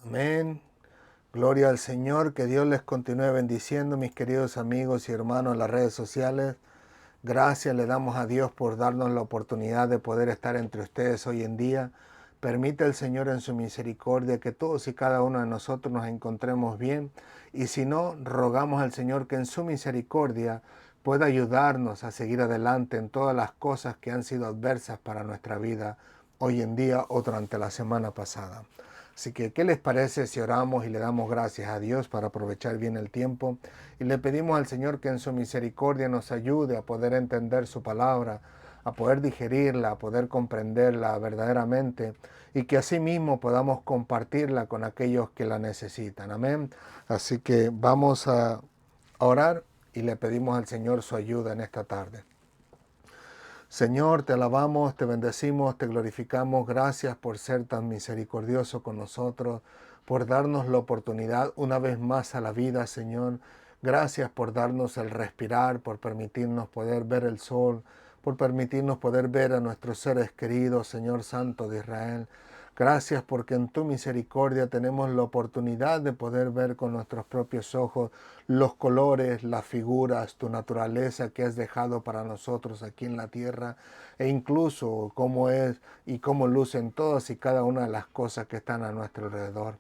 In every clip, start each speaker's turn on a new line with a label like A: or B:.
A: Amén. Gloria al Señor. Que Dios les continúe bendiciendo, mis queridos amigos y hermanos en las redes sociales. Gracias le damos a Dios por darnos la oportunidad de poder estar entre ustedes hoy en día. Permite el Señor en su misericordia que todos y cada uno de nosotros nos encontremos bien. Y si no, rogamos al Señor que en su misericordia pueda ayudarnos a seguir adelante en todas las cosas que han sido adversas para nuestra vida hoy en día o durante la semana pasada. Así que, ¿qué les parece si oramos y le damos gracias a Dios para aprovechar bien el tiempo? Y le pedimos al Señor que en su misericordia nos ayude a poder entender su palabra, a poder digerirla, a poder comprenderla verdaderamente y que asimismo podamos compartirla con aquellos que la necesitan. Amén. Así que vamos a orar y le pedimos al Señor su ayuda en esta tarde. Señor, te alabamos, te bendecimos, te glorificamos. Gracias por ser tan misericordioso con nosotros, por darnos la oportunidad una vez más a la vida, Señor. Gracias por darnos el respirar, por permitirnos poder ver el sol, por permitirnos poder ver a nuestros seres queridos, Señor Santo de Israel. Gracias porque en tu misericordia tenemos la oportunidad de poder ver con nuestros propios ojos los colores, las figuras, tu naturaleza que has dejado para nosotros aquí en la tierra e incluso cómo es y cómo lucen todas y cada una de las cosas que están a nuestro alrededor.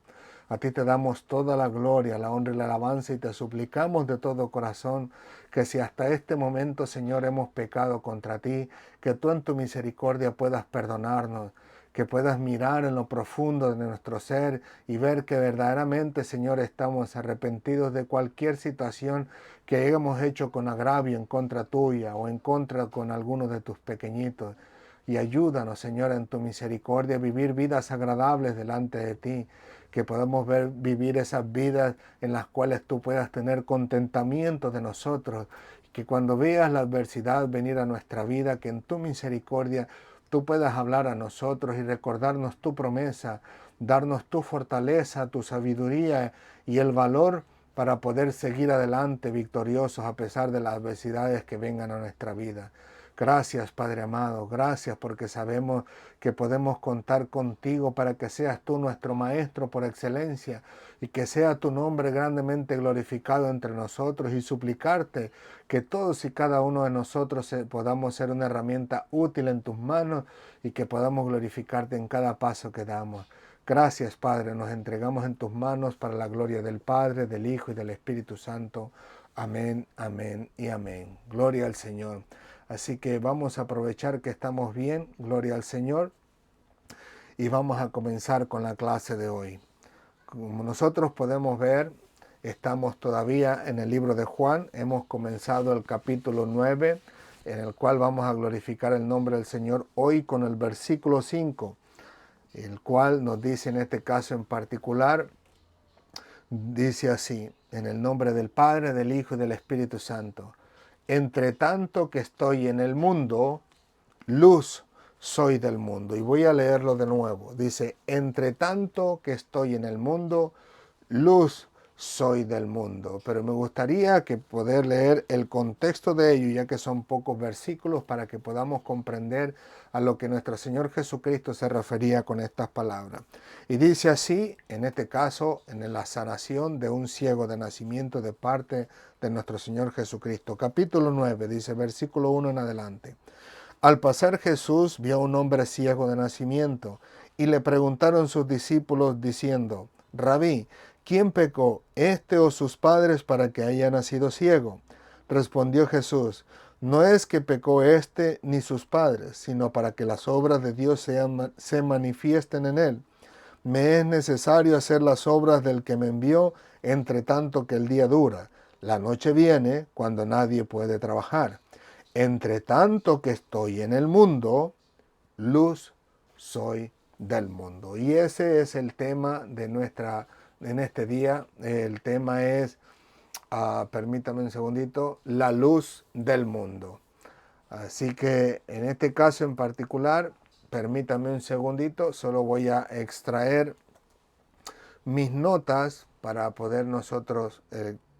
A: A ti te damos toda la gloria, la honra y la alabanza y te suplicamos de todo corazón que si hasta este momento, Señor, hemos pecado contra ti, que tú en tu misericordia puedas perdonarnos, que puedas mirar en lo profundo de nuestro ser y ver que verdaderamente, Señor, estamos arrepentidos de cualquier situación que hayamos hecho con agravio en contra tuya o en contra con alguno de tus pequeñitos. Y ayúdanos, Señor, en tu misericordia a vivir vidas agradables delante de ti, que podamos vivir esas vidas en las cuales tú puedas tener contentamiento de nosotros, que cuando veas la adversidad venir a nuestra vida, que en tu misericordia tú puedas hablar a nosotros y recordarnos tu promesa, darnos tu fortaleza, tu sabiduría y el valor para poder seguir adelante victoriosos a pesar de las adversidades que vengan a nuestra vida. Gracias, Padre amado, gracias porque sabemos que podemos contar contigo para que seas tú nuestro Maestro por excelencia y que sea tu nombre grandemente glorificado entre nosotros y suplicarte que todos y cada uno de nosotros podamos ser una herramienta útil en tus manos y que podamos glorificarte en cada paso que damos. Gracias, Padre, nos entregamos en tus manos para la gloria del Padre, del Hijo y del Espíritu Santo. Amén, amén y amén. Gloria al Señor. Así que vamos a aprovechar que estamos bien, gloria al Señor, y vamos a comenzar con la clase de hoy. Como nosotros podemos ver, estamos todavía en el libro de Juan, hemos comenzado el capítulo 9, en el cual vamos a glorificar el nombre del Señor hoy con el versículo 5, el cual nos dice en este caso en particular, dice así, en el nombre del Padre, del Hijo y del Espíritu Santo. Entre tanto que estoy en el mundo, luz soy del mundo. Y voy a leerlo de nuevo. Dice, entre tanto que estoy en el mundo, luz soy del mundo. Pero me gustaría que poder leer el contexto de ello, ya que son pocos versículos, para que podamos comprender a lo que nuestro Señor Jesucristo se refería con estas palabras. Y dice así, en este caso, en la sanación de un ciego de nacimiento de parte de nuestro Señor Jesucristo. Capítulo 9, dice versículo 1 en adelante. Al pasar Jesús vio a un hombre ciego de nacimiento y le preguntaron sus discípulos diciendo, Rabí, ¿quién pecó, este o sus padres para que haya nacido ciego? Respondió Jesús, no es que pecó este ni sus padres, sino para que las obras de Dios se manifiesten en él. Me es necesario hacer las obras del que me envió, entre tanto que el día dura. La noche viene cuando nadie puede trabajar. Entre tanto que estoy en el mundo, luz soy del mundo. Y ese es el tema de en este día. El tema es, permítame un segundito, la luz del mundo. Así que en este caso en particular, permítame un segundito, solo voy a extraer mis notas para poder nosotros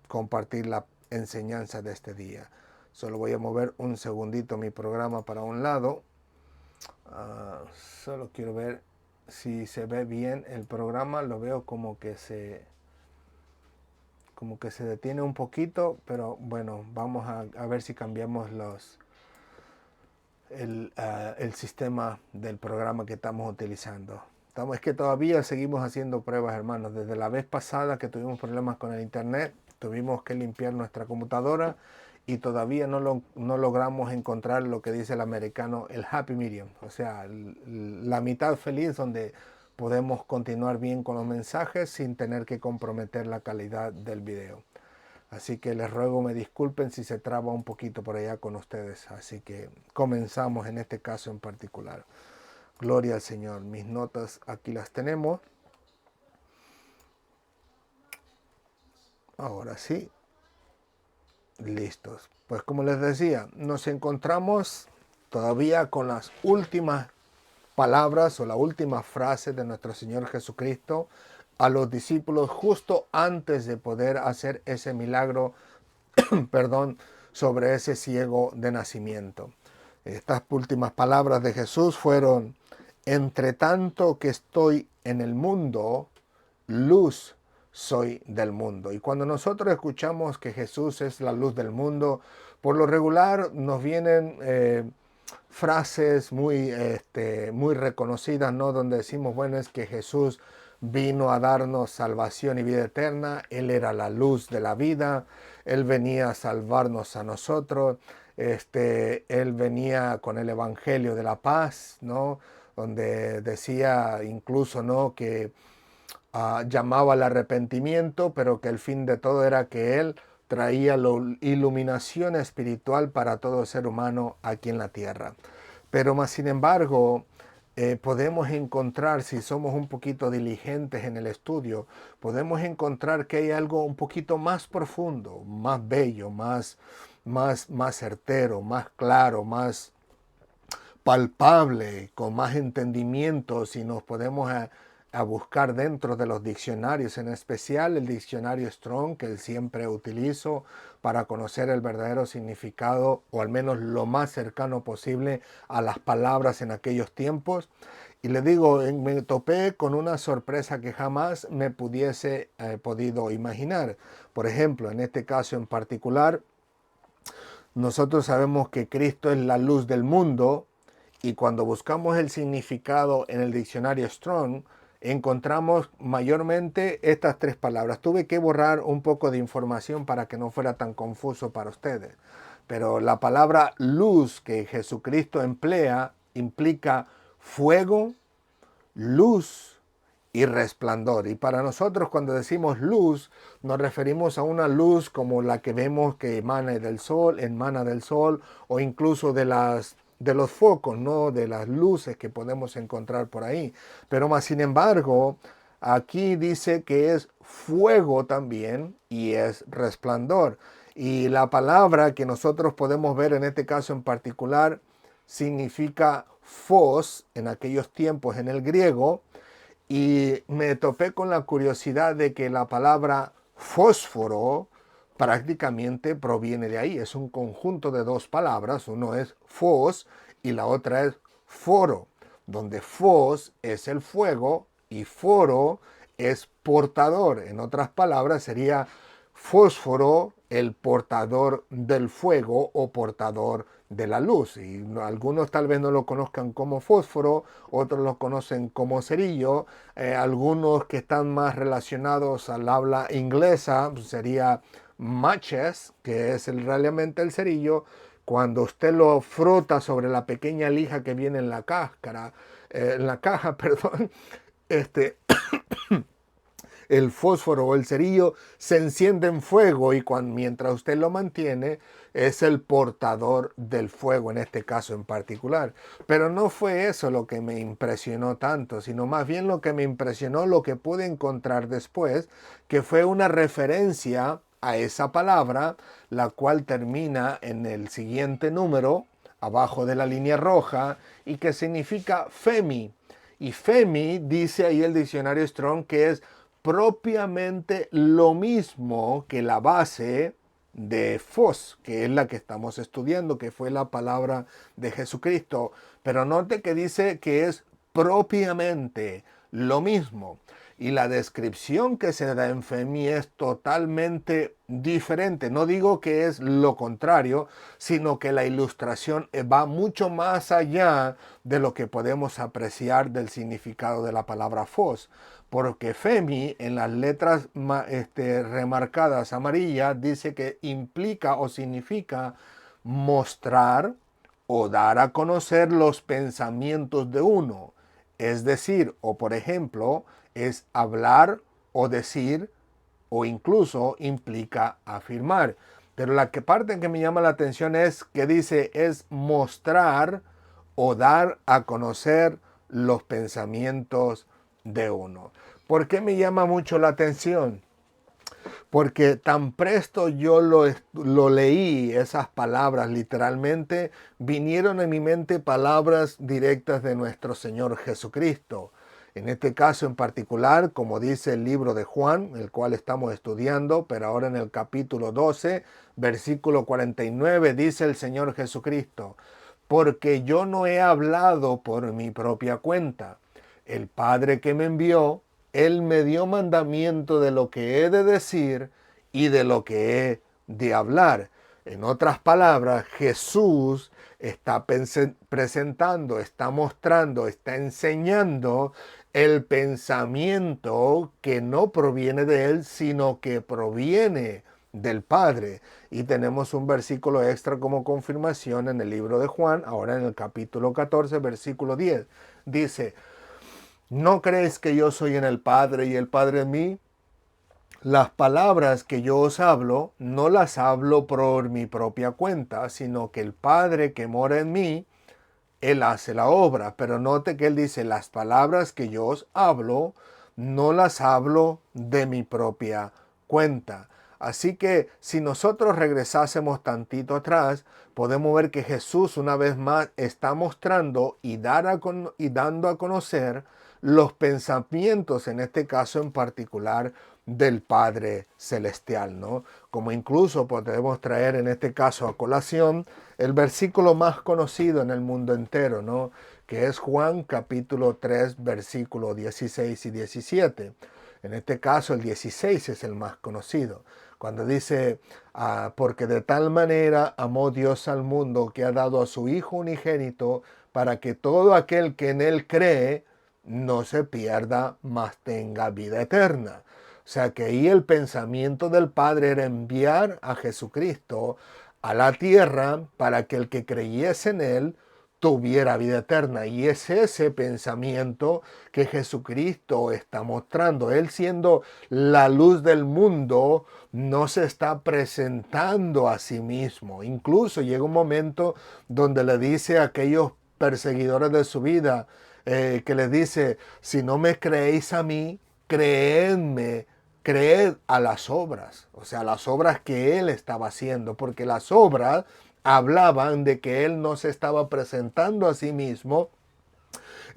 A: compartir la enseñanza de este día. Solo voy a mover un segundito mi programa para un lado. Solo quiero ver. si se ve bien el programa. Lo veo como que se detiene un poquito, pero bueno, vamos a ver si cambiamos el sistema del programa que estamos utilizando. Es que todavía seguimos haciendo pruebas, hermanos. Desde la vez pasada que tuvimos problemas con el internet, tuvimos que limpiar nuestra computadora y todavía no logramos encontrar lo que dice el americano, el happy medium, o sea, la mitad feliz donde podemos continuar bien con los mensajes sin tener que comprometer la calidad del video. Así que les ruego me disculpen si se traba un poquito por allá con ustedes. Así que comenzamos en este caso en particular. Gloria al Señor. Mis notas aquí las tenemos. Ahora sí. Listos. Pues como les decía, nos encontramos todavía con las últimas palabras o la última frase de nuestro Señor Jesucristo a los discípulos justo antes de poder hacer ese milagro perdón, sobre ese ciego de nacimiento. Estas últimas palabras de Jesús fueron: entre tanto que estoy en el mundo, luz soy del mundo. Y cuando nosotros escuchamos que Jesús es la luz del mundo, por lo regular nos vienen frases muy reconocidas, ¿no? Donde decimos, bueno, es que Jesús vino a darnos salvación y vida eterna, Él era la luz de la vida, Él venía a salvarnos a nosotros, Él venía con el Evangelio de la paz, ¿no? Donde decía incluso, ¿no?, que llamaba al arrepentimiento, pero que el fin de todo era que Él traía la iluminación espiritual para todo ser humano aquí en la tierra. Pero más sin embargo, podemos encontrar, si somos un poquito diligentes en el estudio, podemos encontrar que hay algo un poquito más profundo, más bello, más certero, más claro, más palpable, con más entendimiento, si nos podemos a buscar dentro de los diccionarios, en especial el diccionario Strong, que siempre utilizo para conocer el verdadero significado, o al menos lo más cercano posible a las palabras en aquellos tiempos. Y le digo, me topé con una sorpresa que jamás me pudiese podido imaginar. Por ejemplo, en este caso en particular, nosotros sabemos que Cristo es la luz del mundo, y cuando buscamos el significado en el diccionario Strong, encontramos mayormente estas tres palabras. Tuve que borrar un poco de información para que no fuera tan confuso para ustedes. Pero la palabra luz que Jesucristo emplea implica fuego, luz y resplandor. Y para nosotros, cuando decimos luz, nos referimos a una luz como la que vemos que emana del sol, o incluso de los focos, ¿no?, de las luces que podemos encontrar por ahí. Pero más sin embargo, aquí dice que es fuego también y es resplandor. Y la palabra que nosotros podemos ver en este caso en particular significa phos en aquellos tiempos en el griego. Y me topé con la curiosidad de que la palabra fósforo prácticamente proviene de ahí. Es un conjunto de dos palabras. Uno es fos y la otra es foro, donde fos es el fuego y foro es portador. En otras palabras, sería fósforo el portador del fuego o portador de la luz. Y algunos tal vez no lo conozcan como fósforo, otros lo conocen como cerillo. Algunos que están más relacionados al habla inglesa sería matches, que es realmente el cerillo. Cuando usted lo frota sobre la pequeña lija que viene en la cáscara, en la caja, perdón, este el fósforo o el cerillo se enciende en fuego, y mientras usted lo mantiene, es el portador del fuego en este caso en particular. Pero no fue eso lo que me impresionó tanto, sino más bien lo que me impresionó, lo que pude encontrar después, que fue una referencia a esa palabra, la cual termina en el siguiente número, abajo de la línea roja, y que significa femi. Y femi, dice ahí el diccionario Strong, que es propiamente lo mismo que la base de fos, que es la que estamos estudiando, que fue la palabra de Jesucristo. Pero note que dice que es propiamente lo mismo. Y la descripción que se da en Femi es totalmente diferente. No digo que es lo contrario, sino que la ilustración va mucho más allá de lo que podemos apreciar del significado de la palabra fos. Porque Femi en las letras remarcadas amarillas dice que implica o significa mostrar o dar a conocer los pensamientos de uno. Es decir, o por ejemplo, es hablar o decir o incluso implica afirmar. Pero la parte que me llama la atención es que dice es mostrar o dar a conocer los pensamientos de uno. ¿Por qué me llama mucho la atención? Porque tan presto yo lo leí, esas palabras literalmente, vinieron en mi mente palabras directas de nuestro Señor Jesucristo. En este caso en particular, como dice el libro de Juan, el cual estamos estudiando, pero ahora en el capítulo 12, versículo 49, dice el Señor Jesucristo, porque yo no he hablado por mi propia cuenta. El Padre que me envió, Él me dio mandamiento de lo que he de decir y de lo que he de hablar. En otras palabras, Jesús está presentando, está mostrando, está enseñando el pensamiento que no proviene de Él, sino que proviene del Padre. Y tenemos un versículo extra como confirmación en el libro de Juan, ahora en el capítulo 14, versículo 10. Dice, ¿no crees que yo soy en el Padre y el Padre en mí? Las palabras que yo os hablo, no las hablo por mi propia cuenta, sino que el Padre que mora en mí, Él hace la obra. Pero note que Él dice, las palabras que yo os hablo, no las hablo de mi propia cuenta. Así que si nosotros regresásemos tantito atrás, podemos ver que Jesús una vez más está mostrando y dando a conocer los pensamientos, en este caso en particular, del Padre Celestial, ¿no? Como incluso podemos traer en este caso a colación el versículo más conocido en el mundo entero, ¿no? Que es Juan capítulo 3, versículo 16 y 17. En este caso el 16 es el más conocido, cuando dice, porque de tal manera amó Dios al mundo que ha dado a su Hijo unigénito para que todo aquel que en Él cree no se pierda, mas tenga vida eterna. O sea que ahí el pensamiento del Padre era enviar a Jesucristo a la tierra para que el que creyese en Él tuviera vida eterna. Y es ese pensamiento que Jesucristo está mostrando. Él siendo la luz del mundo, no se está presentando a sí mismo. Incluso llega un momento donde le dice a aquellos perseguidores de su vida, que les dice, si no me creéis a mí, creedme, creed a las obras, o sea, las obras que él estaba haciendo, porque las obras hablaban de que él no se estaba presentando a sí mismo,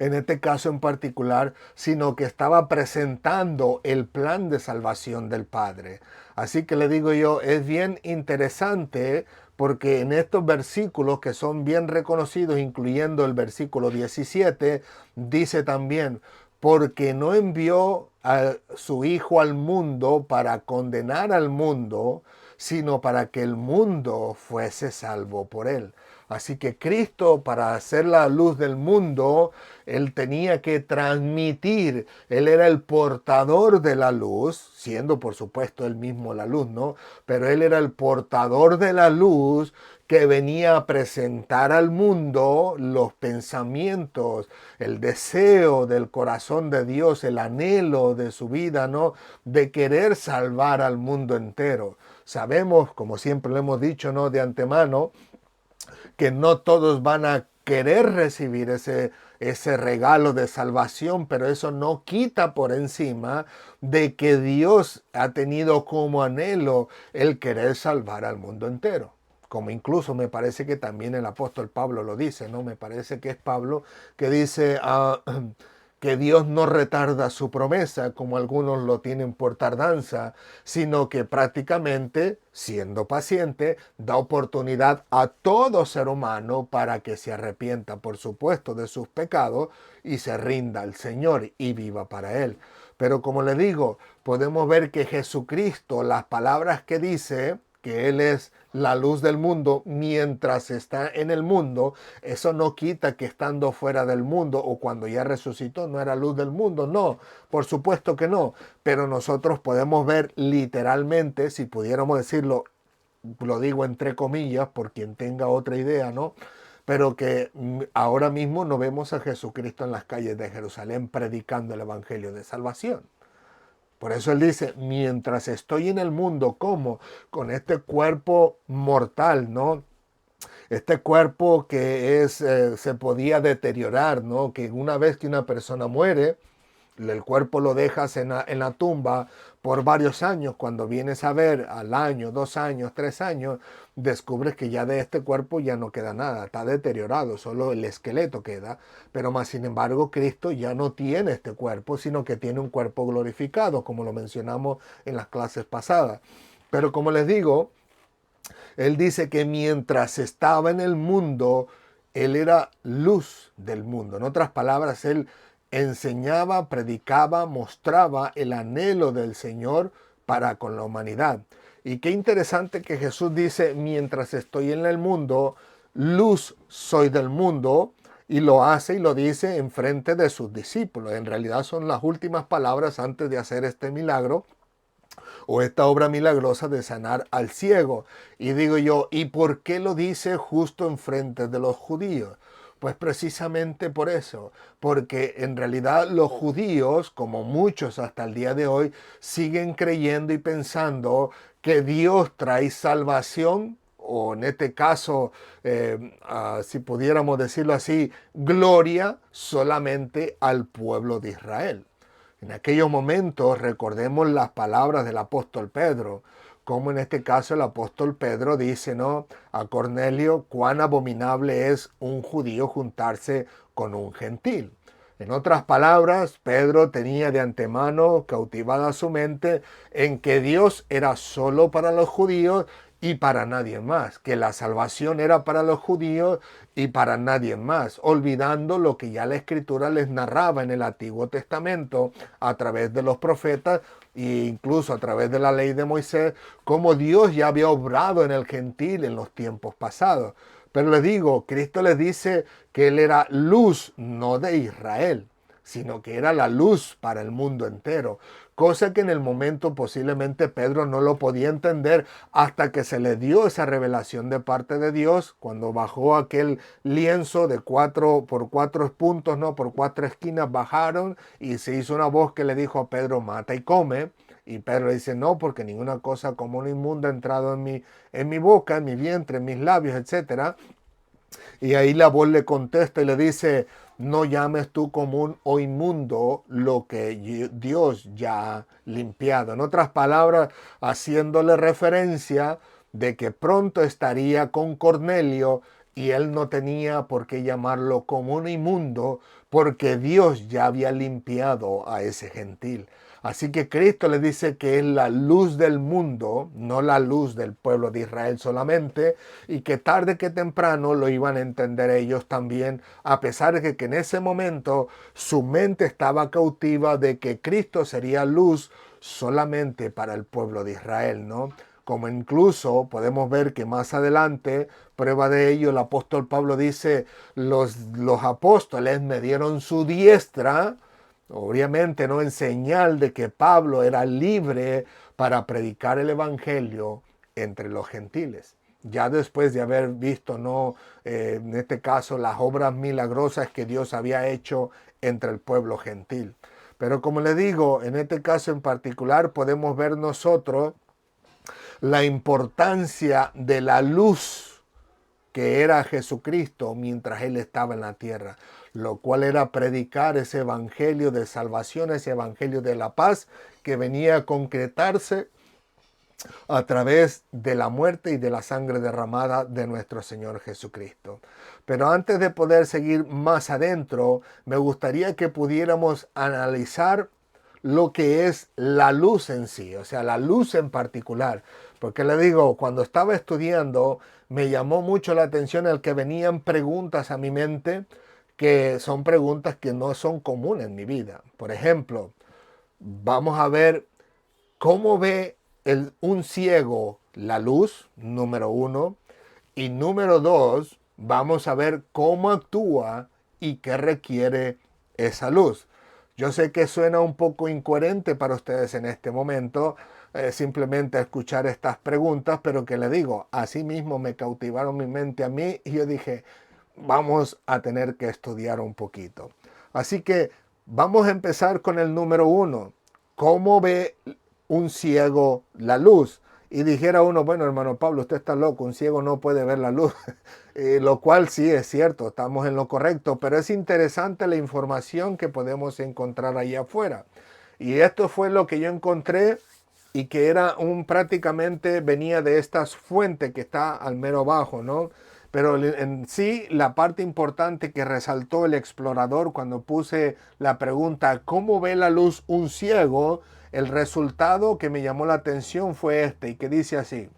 A: en este caso en particular, sino que estaba presentando el plan de salvación del Padre. Así que le digo yo, es bien interesante porque en estos versículos que son bien reconocidos, incluyendo el versículo 17, dice también, porque no envió a su Hijo al mundo para condenar al mundo, sino para que el mundo fuese salvo por él. Así que Cristo, para ser la luz del mundo, Él tenía que transmitir, Él era el portador de la luz, siendo por supuesto Él mismo la luz, ¿no? Pero Él era el portador de la luz que venía a presentar al mundo los pensamientos, el deseo del corazón de Dios, el anhelo de su vida, ¿no? De querer salvar al mundo entero. Sabemos, como siempre lo hemos dicho, ¿no? De antemano, que no todos van a querer recibir ese regalo de salvación, pero eso no quita por encima de que Dios ha tenido como anhelo el querer salvar al mundo entero. Como incluso me parece que también el apóstol Pablo lo dice, ¿no? Me parece que es Pablo que dice que Dios no retarda su promesa, como algunos lo tienen por tardanza, sino que prácticamente, siendo paciente, da oportunidad a todo ser humano para que se arrepienta, por supuesto, de sus pecados y se rinda al Señor y viva para Él. Pero como le digo, podemos ver que Jesucristo, las palabras que dice, que Él es la luz del mundo mientras está en el mundo, eso no quita que estando fuera del mundo o cuando ya resucitó no era luz del mundo, no, por supuesto que no, pero nosotros podemos ver literalmente, si pudiéramos decirlo, lo digo entre comillas por quien tenga otra idea, ¿no? Pero que ahora mismo no vemos a Jesucristo en las calles de Jerusalén predicando el Evangelio de salvación. Por eso él dice, mientras estoy en el mundo, ¿cómo? Con este cuerpo mortal, ¿no? Este cuerpo que se podía deteriorar, ¿no? Que una vez que una persona muere, el cuerpo lo dejas en la tumba por varios años. Cuando vienes a ver al año, 2 años, 3 años, descubres que ya de este cuerpo ya no queda nada, está deteriorado, solo el esqueleto queda. Pero más sin embargo, Cristo ya no tiene este cuerpo, sino que tiene un cuerpo glorificado, como lo mencionamos en las clases pasadas. Pero como les digo, él dice que mientras estaba en el mundo, él era luz del mundo. En otras palabras, él enseñaba, predicaba, mostraba el anhelo del Señor para con la humanidad. Y qué interesante que Jesús dice, mientras estoy en el mundo, luz soy del mundo, y lo hace y lo dice en frente de sus discípulos. En realidad son las últimas palabras antes de hacer este milagro o esta obra milagrosa de sanar al ciego. Y digo yo, ¿y por qué lo dice justo enfrente de los judíos? Pues precisamente por eso, porque en realidad los judíos, como muchos hasta el día de hoy, siguen creyendo y pensando que Dios trae salvación, o en este caso, si pudiéramos decirlo así, gloria solamente al pueblo de Israel. En aquellos momentos recordemos las palabras del apóstol Pedro, como en este caso el apóstol Pedro dice, ¿no?, a Cornelio, cuán abominable es un judío juntarse con un gentil. En otras palabras, Pedro tenía de antemano cautivada su mente en que Dios era solo para los judíos y para nadie más, que la salvación era para los judíos y para nadie más, olvidando lo que ya la Escritura les narraba en el Antiguo Testamento a través de los profetas e incluso a través de la ley de Moisés, cómo Dios ya había obrado en el gentil en los tiempos pasados. Pero les digo, Cristo les dice que Él era luz, no de Israel, sino que era la luz para el mundo entero. Cosa que en el momento posiblemente Pedro no lo podía entender hasta que se le dio esa revelación de parte de Dios, cuando bajó aquel lienzo de 4 por 4 puntos, no, por 4 esquinas bajaron y se hizo una voz que le dijo a Pedro, mata y come. Y Pedro dice, no, porque ninguna cosa como una inmunda ha entrado en mi boca, en mi vientre, en mis labios, etcétera. Y ahí la voz le contesta y le dice, no llames tú común o inmundo lo que Dios ya ha limpiado. En otras palabras, haciéndole referencia de que pronto estaría con Cornelio y él no tenía por qué llamarlo común inmundo porque Dios ya había limpiado a ese gentil. Así que Cristo le dice que es la luz del mundo, no la luz del pueblo de Israel solamente, y que tarde que temprano lo iban a entender ellos también, a pesar de que en ese momento su mente estaba cautiva de que Cristo sería luz solamente para el pueblo de Israel, ¿no? Como incluso podemos ver que más adelante, prueba de ello, el apóstol Pablo dice, los apóstoles me dieron su diestra, obviamente, ¿no?, en señal de que Pablo era libre para predicar el evangelio entre los gentiles. Ya después de haber visto, ¿no?, en este caso, las obras milagrosas que Dios había hecho entre el pueblo gentil. Pero como le digo, en este caso en particular podemos ver nosotros la importancia de la luz que era Jesucristo mientras Él estaba en la tierra, lo cual era predicar ese evangelio de salvación, ese evangelio de la paz que venía a concretarse a través de la muerte y de la sangre derramada de nuestro Señor Jesucristo. Pero antes de poder seguir más adentro, me gustaría que pudiéramos analizar lo que es la luz en sí, o sea, la luz en particular. Porque le digo, cuando estaba estudiando, me llamó mucho la atención el que venían preguntas a mi mente que son preguntas que no son comunes en mi vida. Por ejemplo, vamos a ver cómo ve un ciego la luz, número uno, y número dos, vamos a ver cómo actúa y qué requiere esa luz. Yo sé que suena un poco incoherente para ustedes en este momento, simplemente escuchar estas preguntas, pero que le digo, así mismo me cautivaron mi mente a mí y yo dije, vamos a tener que estudiar un poquito. Así que vamos a empezar con el número uno. ¿Cómo ve un ciego la luz? Y dijera uno, bueno, hermano Pablo, usted está loco, un ciego no puede ver la luz. Lo cual sí es cierto, estamos en lo correcto, pero es interesante la información que podemos encontrar ahí afuera. Y esto fue lo que yo encontré y que era prácticamente venía de estas fuentes que está al mero abajo, ¿no? Pero en sí, la parte importante que resaltó el explorador cuando puse la pregunta, ¿cómo ve la luz un ciego? El resultado que me llamó la atención fue este, y que dice así: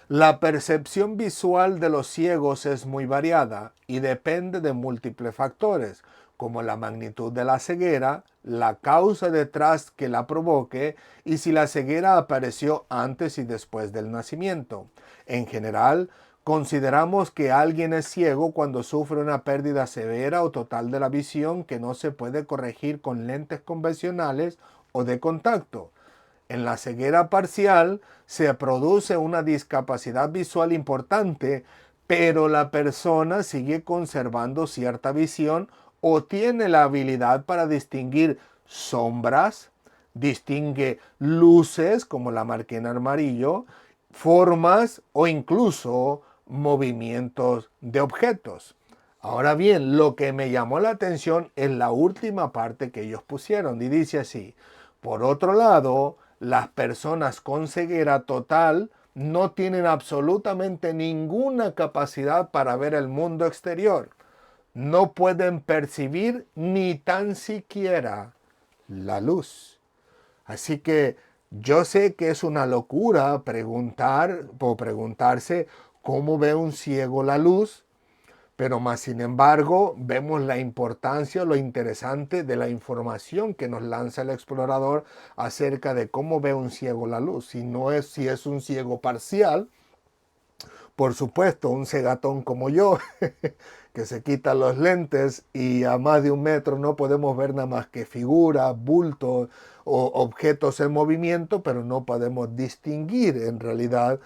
A: la percepción visual de los ciegos es muy variada y depende de múltiples factores, como la magnitud de la ceguera, la causa detrás que la provoque y si la ceguera apareció antes y después del nacimiento. En general, consideramos que alguien es ciego cuando sufre una pérdida severa o total de la visión que no se puede corregir con lentes convencionales o de contacto. En la ceguera parcial se produce una discapacidad visual importante, pero la persona sigue conservando cierta visión o tiene la habilidad para distinguir sombras, distingue luces como la marqué en amarillo, formas o incluso movimientos de objetos. Ahora bien, lo que me llamó la atención es la última parte que ellos pusieron y dice así: por otro lado, las personas con ceguera total no tienen absolutamente ninguna capacidad para ver el mundo exterior. No pueden percibir ni tan siquiera la luz. Así que yo sé que es una locura preguntarse cómo ve un ciego la luz, pero más sin embargo, vemos la importancia, lo interesante de la información que nos lanza el explorador acerca de cómo ve un ciego la luz. Si es un ciego parcial, por supuesto, un cegatón como yo, que se quita los lentes y a más de 1 metro no podemos ver nada más que figuras, bultos o objetos en movimiento, pero no podemos distinguir en realidad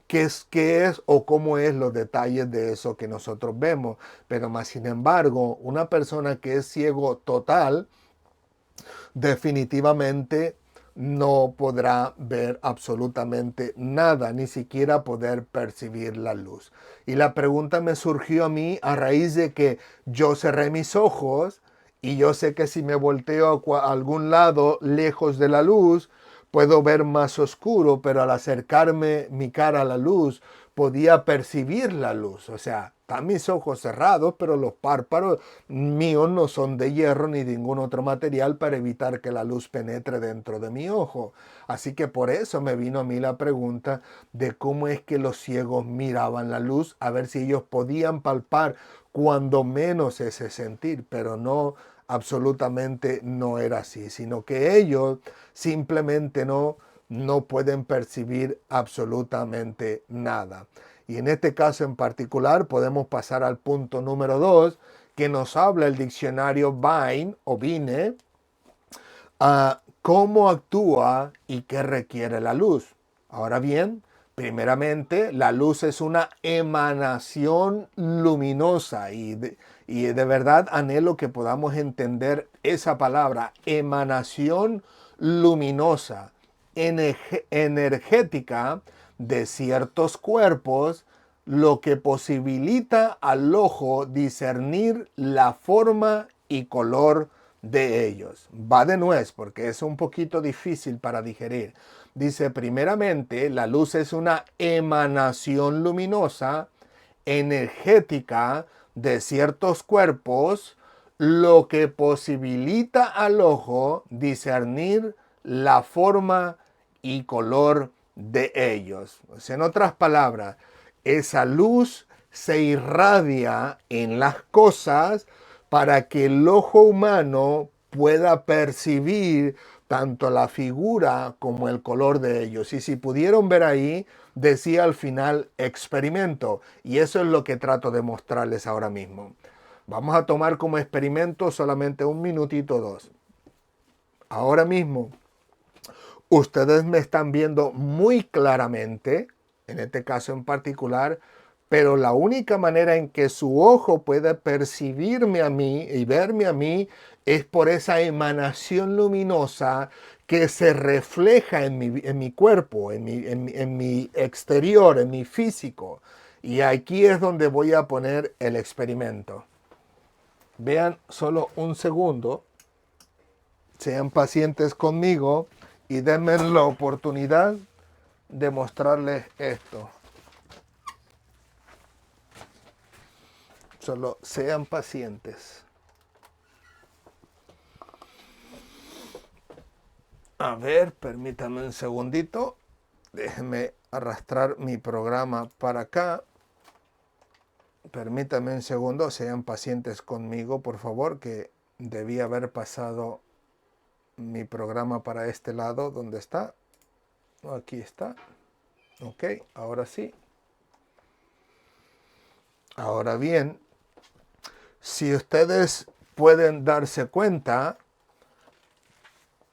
A: qué es o cómo es los detalles de eso que nosotros vemos. Pero más sin embargo, una persona que es ciego total, definitivamente no podrá ver absolutamente nada, ni siquiera poder percibir la luz. Y la pregunta me surgió a mí a raíz de que yo cerré mis ojos y yo sé que si me volteo a algún lado lejos de la luz, puedo ver más oscuro, pero al acercarme mi cara a la luz, podía percibir la luz. O sea, están mis ojos cerrados, pero los párpados míos no son de hierro ni de ningún otro material para evitar que la luz penetre dentro de mi ojo. Así que por eso me vino a mí la pregunta de cómo es que los ciegos miraban la luz, a ver si ellos podían palpar cuando menos ese sentir, pero no, absolutamente no era así, sino que ellos simplemente no pueden percibir absolutamente nada. Y en este caso en particular podemos pasar al punto número 2, que nos habla el diccionario Vine o Vine, a cómo actúa y qué requiere la luz. Ahora bien, primeramente, la luz es una emanación luminosa y de verdad anhelo que podamos entender esa palabra, emanación luminosa, energética de ciertos cuerpos, lo que posibilita al ojo discernir la forma y color de ellos. Va de nuez porque es un poquito difícil para digerir. Dice, primeramente, la luz es una emanación luminosa, energética de ciertos cuerpos, lo que posibilita al ojo discernir la forma y color de ellos. O sea, en otras palabras, esa luz se irradia en las cosas para que el ojo humano pueda percibir tanto la figura como el color de ellos. Y si pudieron ver ahí, decía al final experimento. Y eso es lo que trato de mostrarles ahora mismo. Vamos a tomar como experimento solamente un minutito o dos. Ahora mismo, ustedes me están viendo muy claramente, en este caso en particular, pero la única manera en que su ojo puede percibirme a mí y verme a mí es por esa emanación luminosa que se refleja en mi cuerpo, en mi exterior, en mi físico. Y aquí es donde voy a poner el experimento. Vean solo un segundo, sean pacientes conmigo y denme la oportunidad de mostrarles esto. Solo sean pacientes. A ver, permítanme un segundito. Déjenme arrastrar mi programa para acá. Permítanme un segundo, sean pacientes conmigo, por favor, que debí haber pasado mi programa para este lado. ¿Dónde está? Aquí está. Ok, ahora sí. Ahora bien, si ustedes pueden darse cuenta,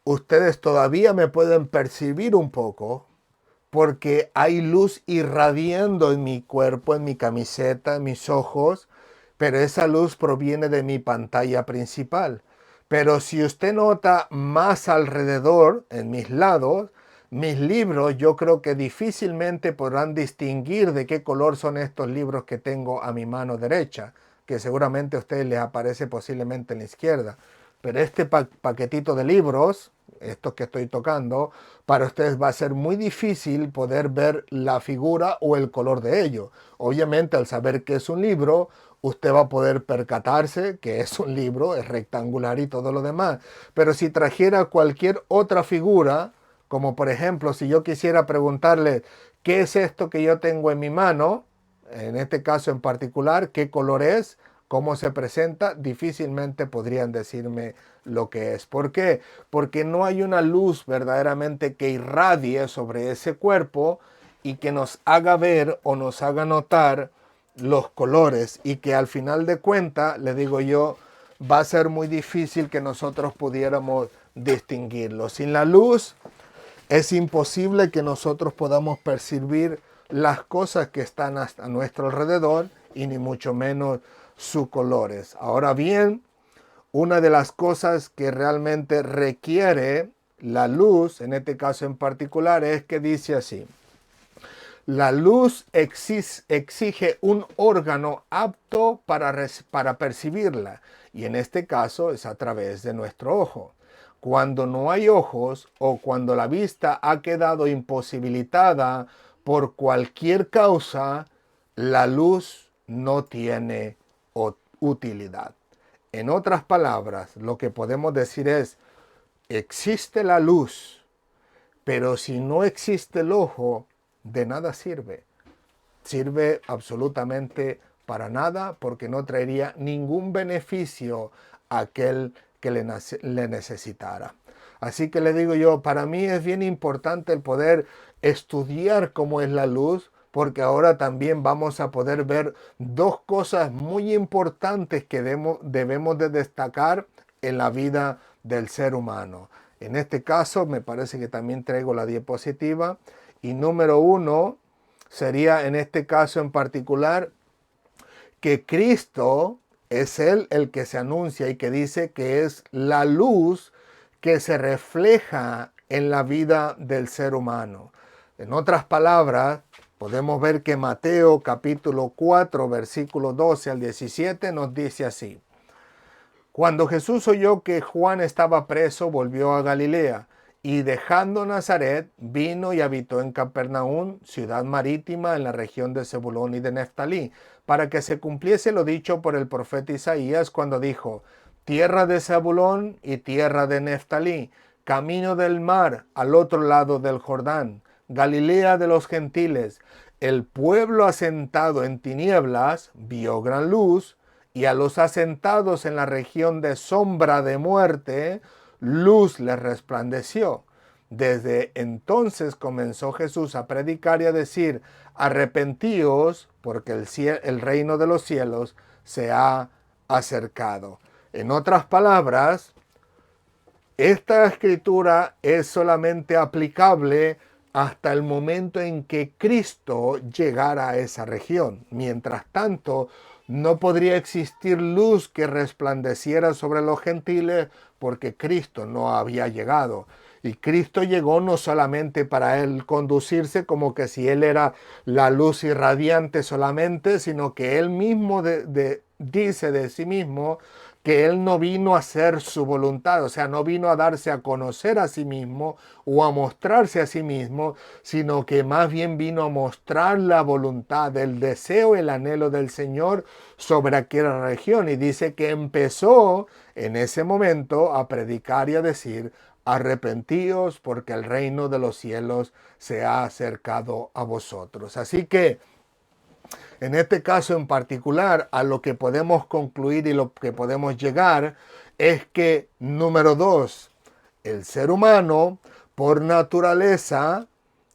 A: ustedes todavía me pueden percibir un poco porque hay luz irradiando en mi cuerpo, en mi camiseta, en mis ojos, pero esa luz proviene de mi pantalla principal. Pero si usted nota más alrededor, en mis lados, mis libros, yo creo que difícilmente podrán distinguir de qué color son estos libros que tengo a mi mano derecha, que seguramente a ustedes les aparece posiblemente en la izquierda. Pero este paquetito de libros, estos que estoy tocando, para ustedes va a ser muy difícil poder ver la figura o el color de ello. Obviamente, al saber que es un libro, usted va a poder percatarse que es un libro, es rectangular y todo lo demás. Pero si trajera cualquier otra figura, como por ejemplo, si yo quisiera preguntarle, ¿qué es esto que yo tengo en mi mano? En este caso en particular, ¿qué color es? ¿Cómo se presenta? Difícilmente podrían decirme lo que es. ¿Por qué? Porque no hay una luz verdaderamente que irradie sobre ese cuerpo y que nos haga ver o nos haga notar los colores, y que al final de cuentas, le digo yo, va a ser muy difícil que nosotros pudiéramos distinguirlo. Sin la luz es imposible que nosotros podamos percibir las cosas que están a nuestro alrededor y ni mucho menos sus colores. Ahora bien, una de las cosas que realmente requiere la luz, en este caso en particular, es que dice así: la luz exige un órgano apto para percibirla, y en este caso es a través de nuestro ojo. Cuando no hay ojos o cuando la vista ha quedado imposibilitada por cualquier causa, la luz no tiene utilidad. En otras palabras, lo que podemos decir es, existe la luz, pero si no existe el ojo, de nada sirve. Sirve absolutamente para nada porque no traería ningún beneficio a aquel que le necesitara. Así que le digo yo, para mí es bien importante el poder estudiar cómo es la luz, porque ahora también vamos a poder ver dos cosas muy importantes que debemos de destacar en la vida del ser humano. En este caso me parece que también traigo la diapositiva, y número uno sería en este caso en particular que Cristo es Él el que se anuncia y que dice que es la luz que se refleja en la vida del ser humano. En otras palabras, podemos ver que Mateo capítulo 4, versículo 12 al 17 nos dice así: Cuando Jesús oyó que Juan estaba preso, volvió a Galilea, y dejando Nazaret, vino y habitó en Capernaum, ciudad marítima en la región de Zebulón y de Neftalí, para que se cumpliese lo dicho por el profeta Isaías cuando dijo: tierra de Zebulón y tierra de Neftalí, camino del mar al otro lado del Jordán, Galilea de los gentiles. El pueblo asentado en tinieblas vio gran luz, y a los asentados en la región de sombra de muerte, luz les resplandeció. Desde entonces comenzó Jesús a predicar y a decir: arrepentíos, porque el reino de los cielos se ha acercado. En otras palabras, esta escritura es solamente aplicable hasta el momento en que Cristo llegara a esa región. Mientras tanto, no podría existir luz que resplandeciera sobre los gentiles porque Cristo no había llegado. Y Cristo llegó no solamente para él conducirse como que si él era la luz irradiante solamente, sino que él mismo dice de sí mismo que él no vino a hacer su voluntad, o sea, no vino a darse a conocer a sí mismo o a mostrarse a sí mismo, sino que más bien vino a mostrar la voluntad, el deseo, el anhelo del Señor sobre aquella región. Y dice que empezó en ese momento a predicar y a decir: arrepentíos, porque el reino de los cielos se ha acercado a vosotros. Así que en este caso en particular, a lo que podemos concluir y lo que podemos llegar es que, número 2, el ser humano, por naturaleza,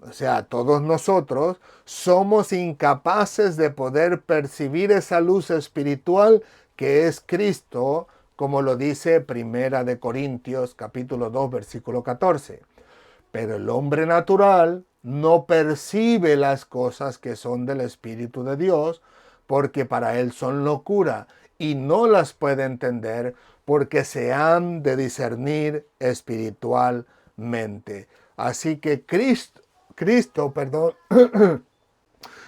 A: o sea, todos nosotros, somos incapaces de poder percibir esa luz espiritual que es Cristo, como lo dice Primera de Corintios, capítulo 2, versículo 14. Pero el hombre natural no percibe las cosas que son del Espíritu de Dios, porque para él son locura, y no las puede entender porque se han de discernir espiritualmente. Así que Cristo,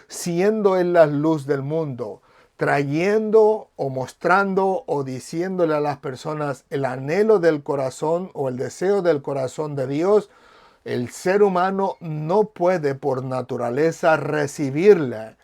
A: siendo él la luz del mundo, trayendo o mostrando o diciéndole a las personas el anhelo del corazón o el deseo del corazón de Dios, el ser humano no puede por naturaleza recibirla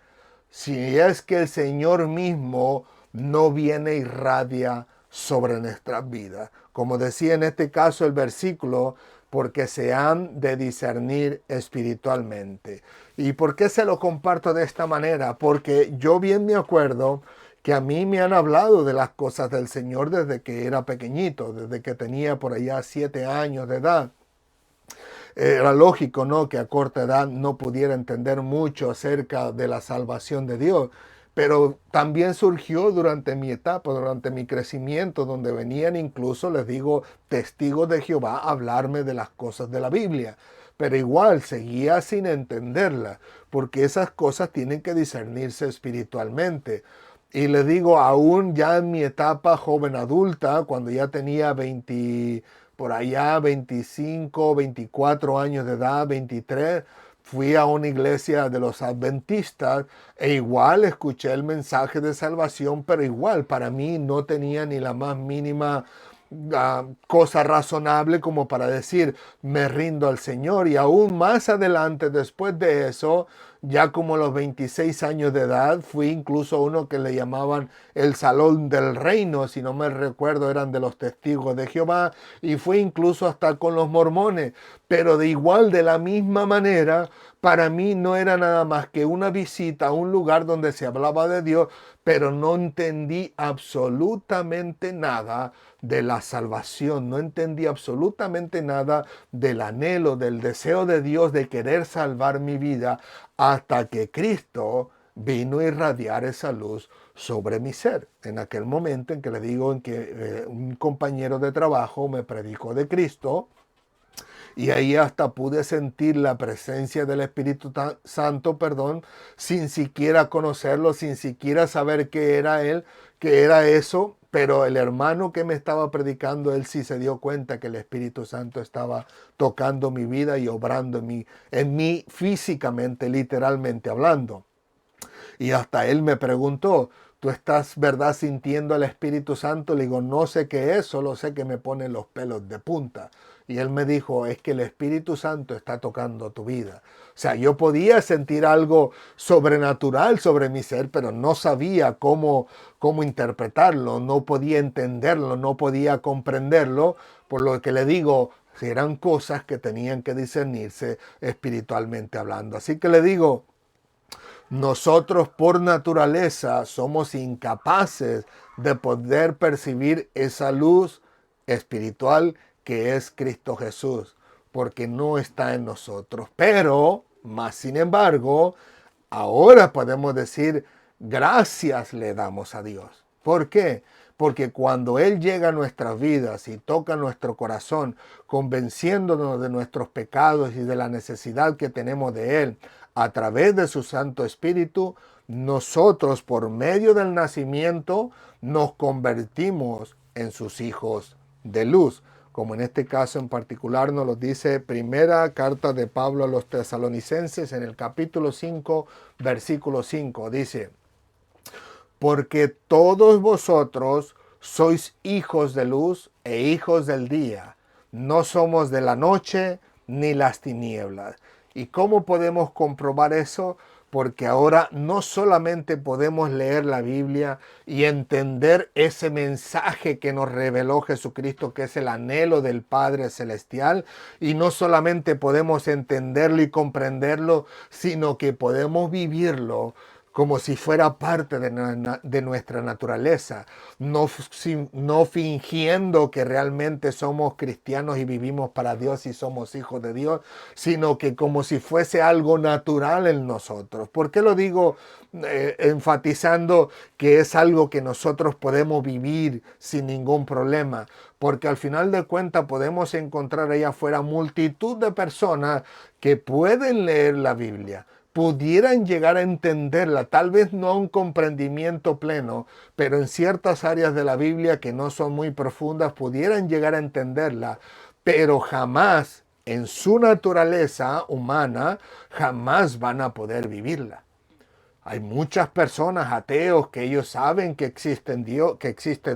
A: si es que el Señor mismo no viene e irradia sobre nuestras vidas. Como decía en este caso el versículo, porque se han de discernir espiritualmente. ¿Y por qué se lo comparto de esta manera? Porque yo bien me acuerdo que a mí me han hablado de las cosas del Señor desde que era pequeñito, desde que tenía por allá 7 años de edad. Era lógico, ¿no?, que a corta edad no pudiera entender mucho acerca de la salvación de Dios, pero también surgió durante mi etapa, durante mi crecimiento, donde venían incluso, les digo, testigos de Jehová a hablarme de las cosas de la Biblia. Pero igual seguía sin entenderla, porque esas cosas tienen que discernirse espiritualmente. Y les digo, aún ya en mi etapa joven adulta, cuando ya tenía 20, por allá 25, 24 años de edad, 23, fui a una iglesia de los adventistas e igual escuché el mensaje de salvación, pero igual para mí no tenía ni la más mínima cosa razonable como para decir me rindo al Señor. Y aún más adelante, después de eso, ya como a los 26 años de edad, fui incluso a uno que le llamaban el Salón del Reino, si no me recuerdo eran de los Testigos de Jehová, y fui incluso hasta con los mormones. Pero de la misma manera, para mí no era nada más que una visita a un lugar donde se hablaba de Dios, pero no entendí absolutamente nada de la salvación, no entendí absolutamente nada del anhelo, del deseo de Dios de querer salvar mi vida, hasta que Cristo vino a irradiar esa luz sobre mi ser. En aquel momento en que le digo en que un compañero de trabajo me predicó de Cristo, y ahí hasta pude sentir la presencia del Espíritu Santo, sin siquiera conocerlo, sin siquiera saber qué era él, qué era eso. Pero el hermano que me estaba predicando, él sí se dio cuenta que el Espíritu Santo estaba tocando mi vida y obrando en mí físicamente, literalmente hablando. Y hasta él me preguntó: tú estás, ¿verdad?, sintiendo el Espíritu Santo. Le digo, no sé qué es, solo sé que me pone los pelos de punta. Y él me dijo, es que el Espíritu Santo está tocando tu vida. O sea, yo podía sentir algo sobrenatural sobre mi ser, pero no sabía cómo interpretarlo, no podía entenderlo, no podía comprenderlo, por lo que le digo, eran cosas que tenían que discernirse espiritualmente hablando. Así que le digo, nosotros por naturaleza somos incapaces de poder percibir esa luz espiritual que es Cristo Jesús, porque no está en nosotros. Pero, más sin embargo, ahora podemos decir, gracias le damos a Dios. ¿Por qué? Porque cuando Él llega a nuestras vidas y toca nuestro corazón, convenciéndonos de nuestros pecados y de la necesidad que tenemos de Él, a través de su Santo Espíritu, nosotros por medio del nacimiento nos convertimos en sus hijos de luz, como en este caso en particular nos lo dice primera carta de Pablo a los tesalonicenses en el capítulo 5, versículo 5, dice, porque todos vosotros sois hijos de luz e hijos del día, no somos de la noche ni las tinieblas. ¿Y cómo podemos comprobar eso? Porque ahora no solamente podemos leer la Biblia y entender ese mensaje que nos reveló Jesucristo, que es el anhelo del Padre Celestial, y no solamente podemos entenderlo y comprenderlo, sino que podemos vivirlo como si fuera parte de nuestra naturaleza, no fingiendo que realmente somos cristianos y vivimos para Dios y somos hijos de Dios, sino que como si fuese algo natural en nosotros. ¿Por qué lo digo enfatizando que es algo que nosotros podemos vivir sin ningún problema? Porque al final de cuentas podemos encontrar allá afuera multitud de personas que pueden leer la Biblia, pudieran llegar a entenderla, tal vez no a un comprendimiento pleno, pero en ciertas áreas de la Biblia que no son muy profundas, pudieran llegar a entenderla, pero jamás en su naturaleza humana, jamás van a poder vivirla. Hay muchas personas ateos que ellos saben que existe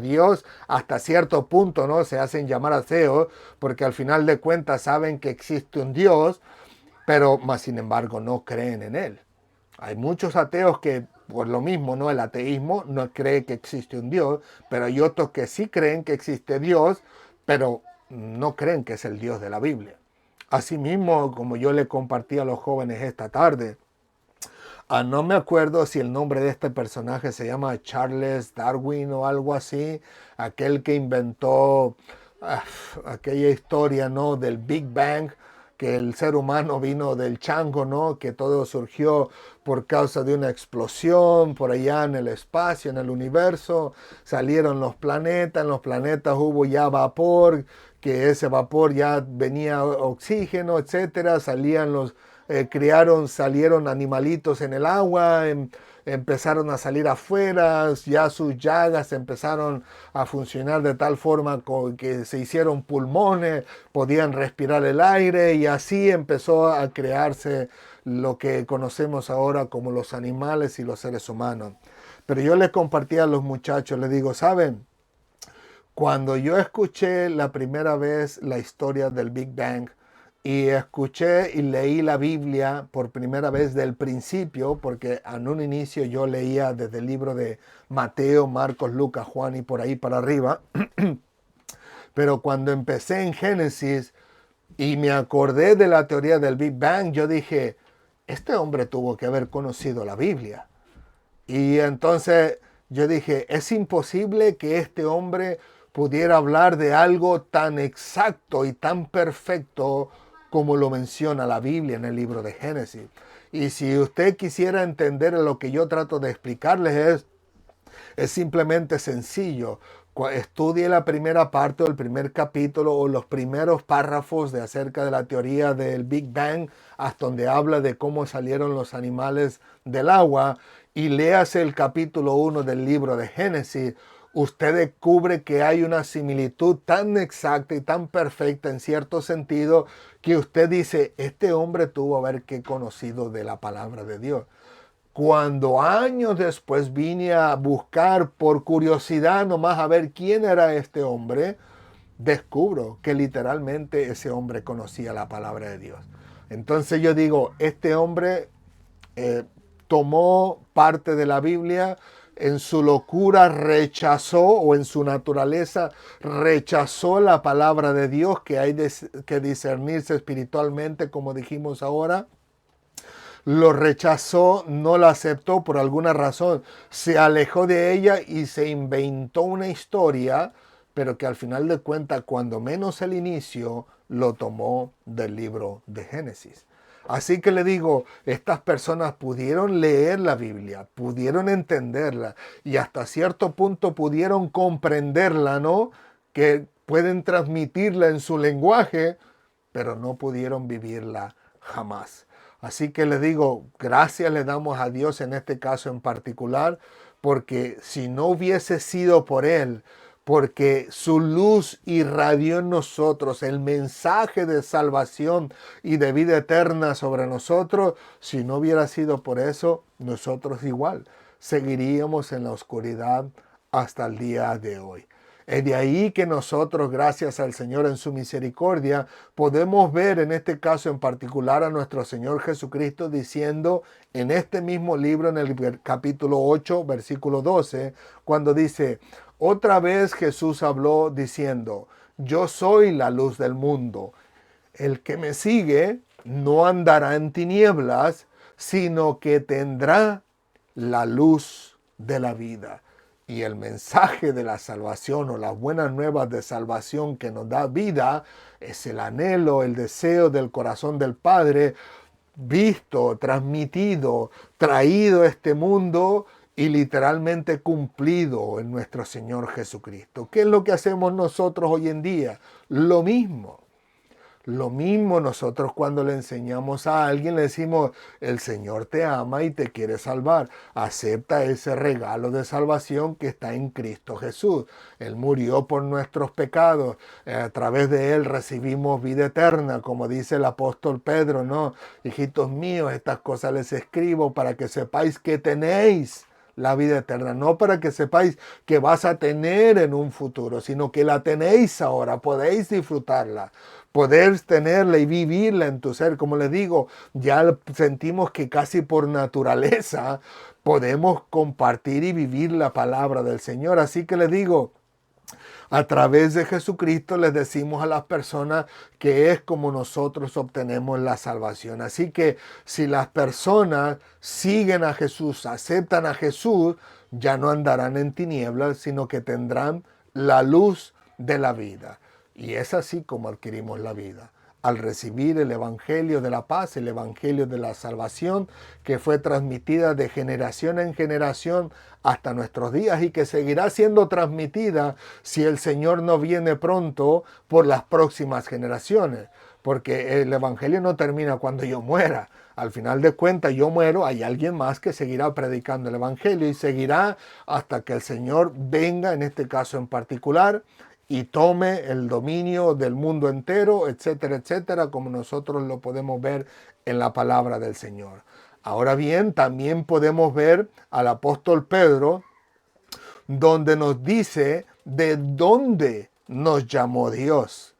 A: Dios hasta cierto punto, ¿no? Se hacen llamar ateos porque al final de cuentas saben que existe un Dios, pero más sin embargo no creen en Él. Hay muchos ateos que por lo mismo, ¿no? El ateísmo no cree que existe un Dios, pero hay otros que sí creen que existe Dios, pero no creen que es el Dios de la Biblia. Asimismo, como yo le compartí a los jóvenes esta tarde, no me acuerdo si el nombre de este personaje se llama Charles Darwin o algo así, aquel que inventó aquella historia, ¿no?, del Big Bang, que el ser humano vino del chango, ¿no?, que todo surgió por causa de una explosión por allá en el espacio, en el universo, salieron los planetas, en los planetas hubo ya vapor, que ese vapor ya venía oxígeno, etcétera, salieron animalitos en el agua, empezaron a salir afuera, ya sus llagas empezaron a funcionar de tal forma que se hicieron pulmones, podían respirar el aire y así empezó a crearse lo que conocemos ahora como los animales y los seres humanos. Pero yo les compartí a los muchachos, les digo, ¿saben? Cuando yo escuché la primera vez la historia del Big Bang, y escuché y leí la Biblia por primera vez del principio, porque en un inicio yo leía desde el libro de Mateo, Marcos, Lucas, Juan y por ahí para arriba, pero cuando empecé en Génesis y me acordé de la teoría del Big Bang, yo dije, este hombre tuvo que haber conocido la Biblia. Y entonces yo dije, es imposible que este hombre pudiera hablar de algo tan exacto y tan perfecto como lo menciona la Biblia en el libro de Génesis. Y si usted quisiera entender lo que yo trato de explicarles es simplemente sencillo. Estudie la primera parte o el primer capítulo o los primeros párrafos de acerca de la teoría del Big Bang, hasta donde habla de cómo salieron los animales del agua, y léase el capítulo 1 del libro de Génesis. Usted descubre que hay una similitud tan exacta y tan perfecta en cierto sentido que usted dice, este hombre tuvo que haber conocido de la palabra de Dios. Cuando años después vine a buscar por curiosidad nomás a ver quién era este hombre, descubro que literalmente ese hombre conocía la palabra de Dios. Entonces yo digo, este hombre tomó parte de la Biblia, en su locura rechazó, o en su naturaleza rechazó la palabra de Dios, que hay que discernirse espiritualmente, como dijimos ahora. Lo rechazó, no la aceptó por alguna razón, se alejó de ella y se inventó una historia, pero que al final de cuentas, cuando menos el inicio, lo tomó del libro de Génesis. Así que le digo, estas personas pudieron leer la Biblia, pudieron entenderla y hasta cierto punto pudieron comprenderla, ¿no? Que pueden transmitirla en su lenguaje, pero no pudieron vivirla jamás. Así que le digo, gracias le damos a Dios en este caso en particular, porque si no hubiese sido por Él, porque su luz irradió en nosotros el mensaje de salvación y de vida eterna sobre nosotros, si no hubiera sido por eso, nosotros igual seguiríamos en la oscuridad hasta el día de hoy. Es de ahí que nosotros, gracias al Señor en su misericordia, podemos ver en este caso en particular a nuestro Señor Jesucristo diciendo en este mismo libro, en el capítulo 8, versículo 12, cuando dice, otra vez Jesús habló diciendo, yo soy la luz del mundo. El que me sigue no andará en tinieblas, sino que tendrá la luz de la vida. Y el mensaje de la salvación o las buenas nuevas de salvación que nos da vida es el anhelo, el deseo del corazón del Padre, visto, transmitido, traído a este mundo y literalmente cumplido en nuestro Señor Jesucristo. ¿Qué es lo que hacemos nosotros hoy en día? Lo mismo. Lo mismo nosotros cuando le enseñamos a alguien, le decimos, el Señor te ama y te quiere salvar. Acepta ese regalo de salvación que está en Cristo Jesús. Él murió por nuestros pecados. A través de Él recibimos vida eterna, como dice el apóstol Pedro, ¿no? Hijitos míos, estas cosas les escribo para que sepáis que tenéis la vida eterna, no para que sepáis que vas a tener en un futuro, sino que la tenéis ahora, podéis disfrutarla, poder tenerla y vivirla en tu ser. Como les digo, ya sentimos que casi por naturaleza podemos compartir y vivir la palabra del Señor. Así que les digo, a través de Jesucristo les decimos a las personas que es como nosotros obtenemos la salvación. Así que si las personas siguen a Jesús, aceptan a Jesús, ya no andarán en tinieblas, sino que tendrán la luz de la vida. Y es así como adquirimos la vida, al recibir el Evangelio de la paz, el Evangelio de la salvación, que fue transmitida de generación en generación hasta nuestros días y que seguirá siendo transmitida si el Señor no viene pronto por las próximas generaciones. Porque el Evangelio no termina cuando yo muera. Al final de cuentas yo muero, hay alguien más que seguirá predicando el Evangelio y seguirá hasta que el Señor venga, en este caso en particular, y tome el dominio del mundo entero, etcétera, etcétera, como nosotros lo podemos ver en la palabra del Señor. Ahora bien, también podemos ver al apóstol Pedro, donde nos dice de dónde nos llamó Dios.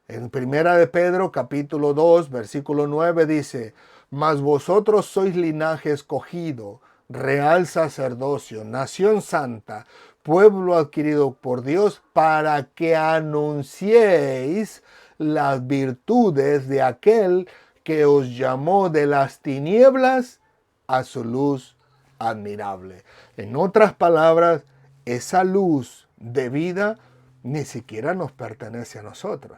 A: En primera de Pedro, capítulo 2, versículo 9, dice, mas vosotros sois linaje escogido, real sacerdocio, nación santa, pueblo adquirido por Dios, para que anunciéis las virtudes de aquel que os llamó de las tinieblas a su luz admirable. En otras palabras, esa luz de vida ni siquiera nos pertenece a nosotros.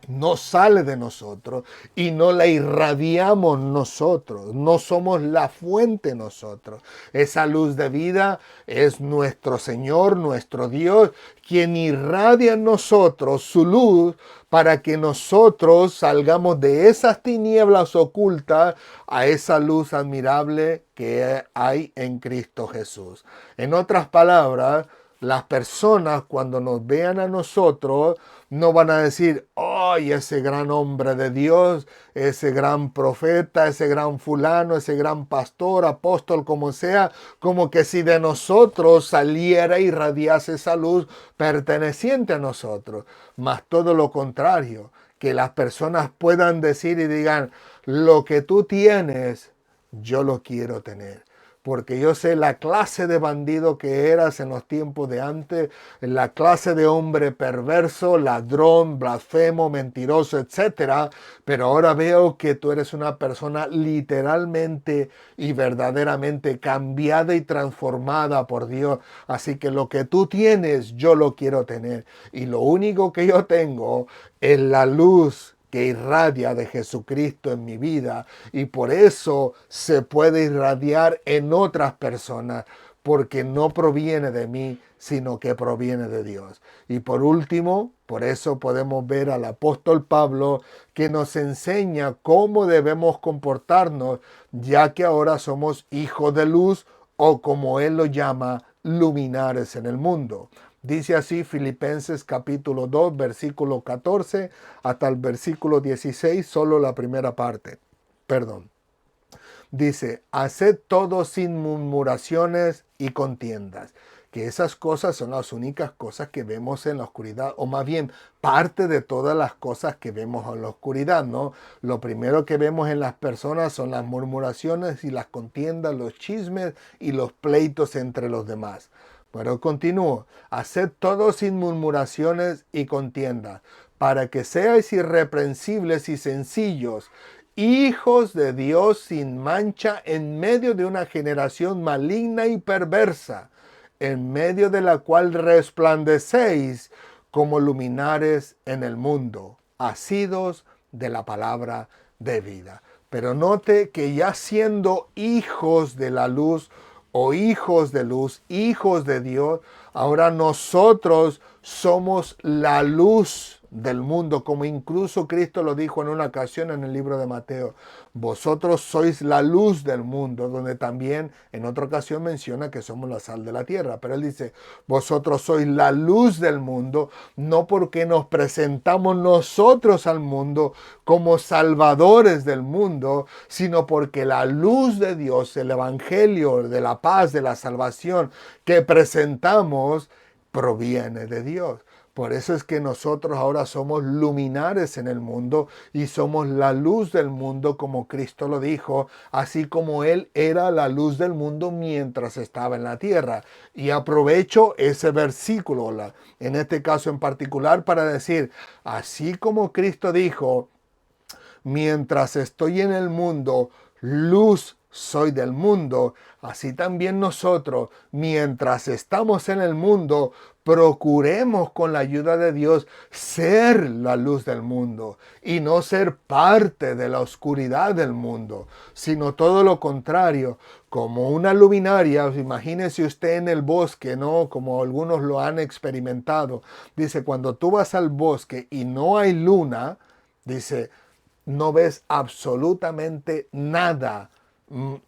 A: No sale de nosotros y no la irradiamos nosotros, no somos la fuente nosotros. Esa luz de vida es nuestro Señor, nuestro Dios, quien irradia en nosotros su luz para que nosotros salgamos de esas tinieblas ocultas a esa luz admirable que hay en Cristo Jesús. En otras palabras, Las personas cuando nos vean a nosotros no van a decir, ¡ay, ese gran hombre de Dios, ese gran profeta, ese gran fulano, ese gran pastor, apóstol, como sea, como que si de nosotros saliera y irradiase esa luz perteneciente a nosotros! Mas todo lo contrario, que las personas puedan decir y digan, lo que tú tienes, yo lo quiero tener. Porque yo sé la clase de bandido que eras en los tiempos de antes, la clase de hombre perverso, ladrón, blasfemo, mentiroso, etcétera. Pero ahora veo que tú eres una persona literalmente y verdaderamente cambiada y transformada por Dios. Así que lo que tú tienes, yo lo quiero tener. Y lo único que yo tengo es la luz que irradia de Jesucristo en mi vida, y por eso se puede irradiar en otras personas, porque no proviene de mí, sino que proviene de Dios. Y por último, por eso podemos ver al apóstol Pablo que nos enseña cómo debemos comportarnos, ya que ahora somos hijos de luz, o como él lo llama, luminares en el mundo. Dice así Filipenses capítulo 2, versículo 14 hasta el versículo 16, solo la primera parte. Perdón. Dice, haced todo sin murmuraciones y contiendas. Que esas cosas son las únicas cosas que vemos en la oscuridad, o más bien parte de todas las cosas que vemos en la oscuridad, ¿no? Lo primero que vemos en las personas son las murmuraciones y las contiendas, los chismes y los pleitos entre los demás. Pero continúo, haced todo sin murmuraciones y contiendas, para que seáis irreprensibles y sencillos, hijos de Dios sin mancha en medio de una generación maligna y perversa, en medio de la cual resplandecéis como luminares en el mundo, asidos de la palabra de vida. Pero note que ya siendo hijos de la luz, o hijos de luz, hijos de Dios, ahora nosotros somos la luz del mundo, como incluso Cristo lo dijo en una ocasión en el libro de Mateo. Vosotros sois la luz del mundo, donde también en otra ocasión menciona que somos la sal de la tierra. Pero él dice, vosotros sois la luz del mundo, no porque nos presentamos nosotros al mundo como salvadores del mundo, sino porque la luz de Dios, el evangelio de la paz, de la salvación que presentamos, proviene de Dios. Por eso es que nosotros ahora somos luminares en el mundo y somos la luz del mundo, como Cristo lo dijo, así como Él era la luz del mundo mientras estaba en la tierra. Y aprovecho ese versículo, en este caso en particular, para decir, así como Cristo dijo, mientras estoy en el mundo, luz soy del mundo, así también nosotros, mientras estamos en el mundo, procuremos con la ayuda de Dios ser la luz del mundo y no ser parte de la oscuridad del mundo, sino todo lo contrario, como una luminaria. Imagínese usted en el bosque, ¿no? Como algunos lo han experimentado. Dice, cuando tú vas al bosque y no hay luna, dice, no ves absolutamente nada. 1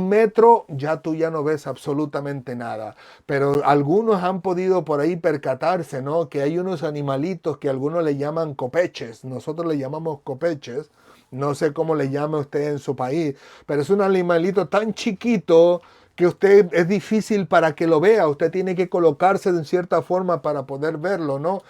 A: metro ya tú ya no ves absolutamente nada. Pero algunos han podido por ahí percatarse, ¿no? Que hay unos animalitos que algunos le llaman copeches. Nosotros le llamamos copeches. No sé cómo le llama usted en su país, pero es un animalito tan chiquito que usted es difícil para que lo vea. Usted tiene que colocarse de cierta forma para poder verlo, ¿no?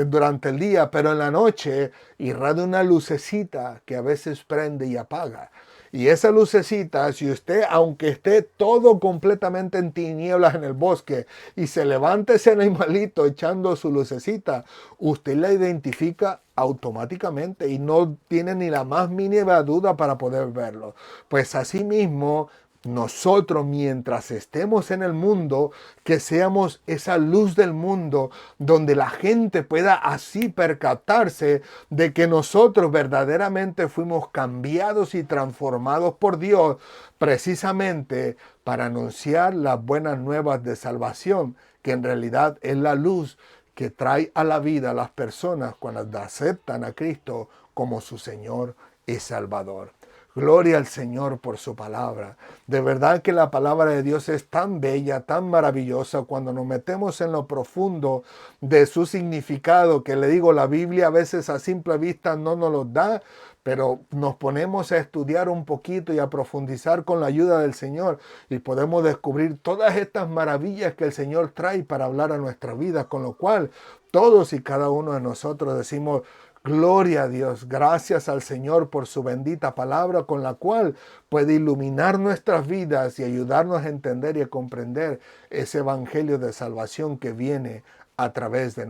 A: Durante el día, pero en la noche irradia una lucecita que a veces prende y apaga. Y esa lucecita, si usted, aunque esté todo completamente en tinieblas en el bosque y se levanta ese animalito echando su lucecita, usted la identifica automáticamente y no tiene ni la más mínima duda para poder verlo. Pues así mismo, nosotros mientras estemos en el mundo, que seamos esa luz del mundo donde la gente pueda así percatarse de que nosotros verdaderamente fuimos cambiados y transformados por Dios precisamente para anunciar las buenas nuevas de salvación, que en realidad es la luz que trae a la vida a las personas cuando aceptan a Cristo como su Señor y Salvador. Gloria al Señor por su palabra. De verdad que la palabra de Dios es tan bella, tan maravillosa, cuando nos metemos en lo profundo de su significado, que le digo, la Biblia a veces a simple vista no nos lo da, pero nos ponemos a estudiar un poquito y a profundizar con la ayuda del Señor y podemos descubrir todas estas maravillas que el Señor trae para hablar a nuestra vida, con lo cual todos y cada uno de nosotros decimos: gloria a Dios, gracias al Señor por su bendita palabra, con la cual puede iluminar nuestras vidas y ayudarnos a entender y a comprender ese evangelio de salvación que viene a través de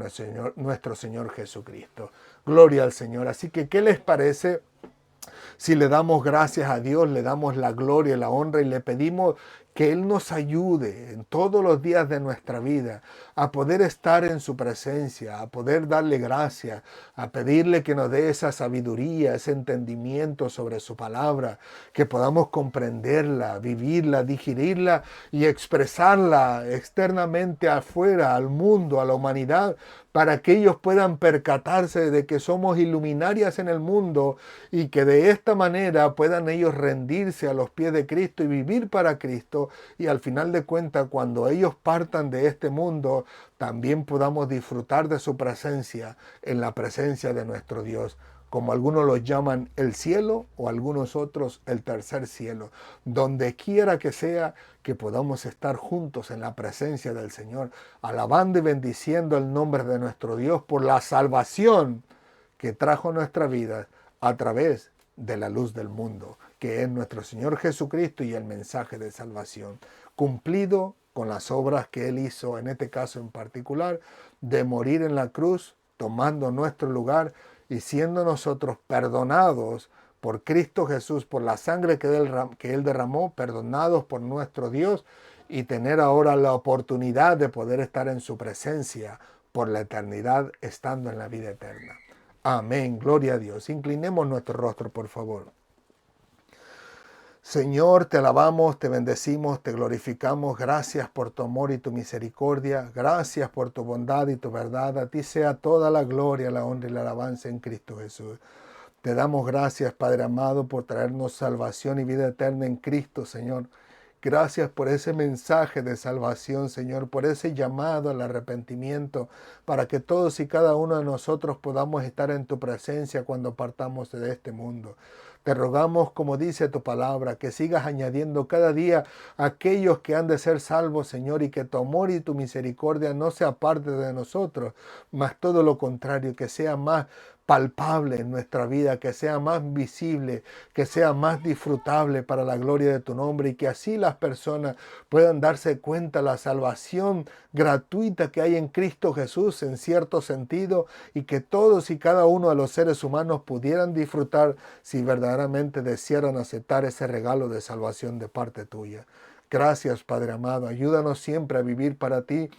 A: nuestro Señor Jesucristo. Gloria al Señor. Así que, ¿qué les parece si le damos gracias a Dios, le damos la gloria y la honra y le pedimos que Él nos ayude en todos los días de nuestra vida a poder estar en su presencia, a poder darle gracias, a pedirle que nos dé esa sabiduría, ese entendimiento sobre su palabra, que podamos comprenderla, vivirla, digerirla y expresarla externamente afuera, al mundo, a la humanidad, para que ellos puedan percatarse de que somos iluminarias en el mundo y que de esta manera puedan ellos rendirse a los pies de Cristo y vivir para Cristo, y al final de cuentas, cuando ellos partan de este mundo, también podamos disfrutar de su presencia, en la presencia de nuestro Dios, como algunos los llaman el cielo o algunos otros el tercer cielo. Donde quiera que sea, que podamos estar juntos en la presencia del Señor, alabando y bendiciendo el nombre de nuestro Dios por la salvación que trajo nuestra vida a través de la luz del mundo, que es nuestro Señor Jesucristo, y el mensaje de salvación, cumplido con las obras que Él hizo, en este caso en particular, de morir en la cruz, tomando nuestro lugar y siendo nosotros perdonados por Cristo Jesús, por la sangre que Él derramó, perdonados por nuestro Dios, y tener ahora la oportunidad de poder estar en su presencia por la eternidad, estando en la vida eterna. Amén, gloria a Dios. Inclinemos nuestro rostro, por favor. Señor, te alabamos, te bendecimos, te glorificamos. Gracias por tu amor y tu misericordia. Gracias por tu bondad y tu verdad. A ti sea toda la gloria, la honra y la alabanza en Cristo Jesús. Te damos gracias, Padre amado, por traernos salvación y vida eterna en Cristo, Señor. Gracias por ese mensaje de salvación, Señor, por ese llamado al arrepentimiento, para que todos y cada uno de nosotros podamos estar en tu presencia cuando partamos de este mundo. Te rogamos, como dice tu palabra, que sigas añadiendo cada día a aquellos que han de ser salvos, Señor, y que tu amor y tu misericordia no se aparte de nosotros, mas todo lo contrario, que sea más palpable en nuestra vida, que sea más visible, que sea más disfrutable para la gloria de tu nombre, y que así las personas puedan darse cuenta de la salvación gratuita que hay en Cristo Jesús, en cierto sentido, y que todos y cada uno de los seres humanos pudieran disfrutar si verdaderamente desearan aceptar ese regalo de salvación de parte tuya. Gracias, Padre amado. Ayúdanos siempre a vivir para ti